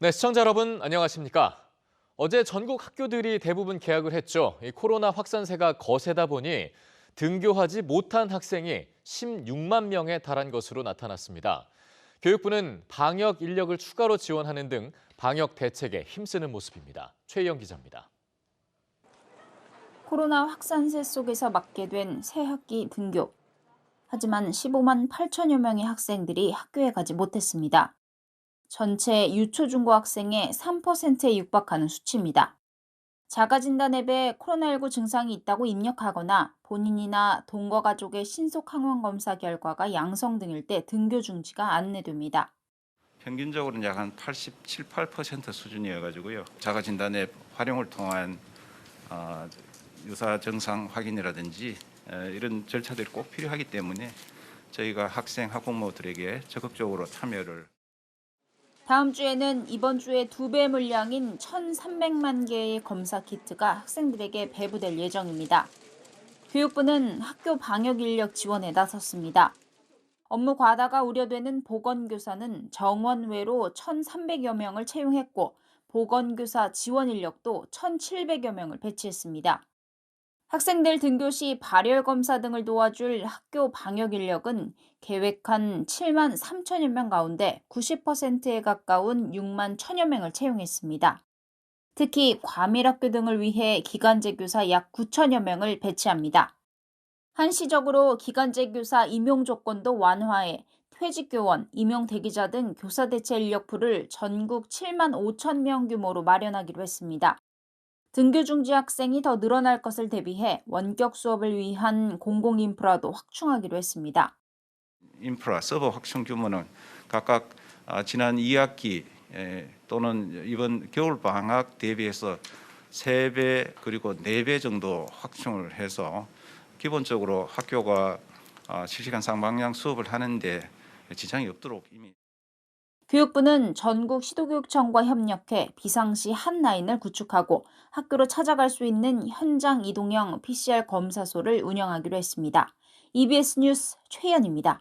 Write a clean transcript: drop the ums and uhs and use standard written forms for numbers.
네, 시청자 여러분 안녕하십니까? 어제 전국 학교들이 대부분 개학을 했죠. 이 코로나 확산세가 거세다 보니 등교하지 못한 학생이 16만 명에 달한 것으로 나타났습니다. 교육부는 방역 인력을 추가로 지원하는 등 방역 대책에 힘쓰는 모습입니다. 최희영 기자입니다. 코로나 확산세 속에서 맞게 된 새 학기 등교. 하지만 15만 8천여 명의 학생들이 학교에 가지 못했습니다. 전체 유초중고 학생의 3%에 육박하는 수치입니다. 자가진단 앱에 코로나19 증상이 있다고 입력하거나 본인이나 동거 가족의 신속 항원 검사 결과가 양성 등일 때 등교 중지가 안내됩니다. 평균적으로는 약 한 87, 8% 수준이어가지고요. 자가진단 앱 활용을 통한 유사 증상 확인이라든지 이런 절차들이 꼭 필요하기 때문에 저희가 학생, 학부모들에게 적극적으로 참여를. 다음 주에는 이번 주에 2배 물량인 1,300만 개의 검사 키트가 학생들에게 배부될 예정입니다. 교육부는 학교 방역 인력 지원에 나섰습니다. 업무 과다가 우려되는 보건교사는 정원 외로 1,300여 명을 채용했고 보건교사 지원 인력도 1,700여 명을 배치했습니다. 학생들 등교 시 발열 검사 등을 도와줄 학교 방역 인력은 계획한 7만 3천여 명 가운데 90%에 가까운 6만 1천여 명을 채용했습니다. 특히 과밀학교 등을 위해 기간제 교사 약 9천여 명을 배치합니다. 한시적으로 기간제 교사 임용 조건도 완화해 퇴직교원, 임용 대기자 등 교사 대체 인력풀을 전국 7만 5천 명 규모로 마련하기로 했습니다. 등교 중지 학생이 더 늘어날 것을 대비해 원격 수업을 위한 공공 인프라도 확충하기로 했습니다. 인프라, 서버 확충 규모는 각각 지난 2학기 또는 이번 겨울방학 대비해서 3배 그리고 4배 정도 확충을 해서 기본적으로 학교가 실시간 쌍방향 수업을 하는데 지장이 없도록 이미. 교육부는 전국 시도교육청과 협력해 비상시 한 라인을 구축하고 학교로 찾아갈 수 있는 현장 이동형 PCR 검사소를 운영하기로 했습니다. EBS 뉴스 최연입니다.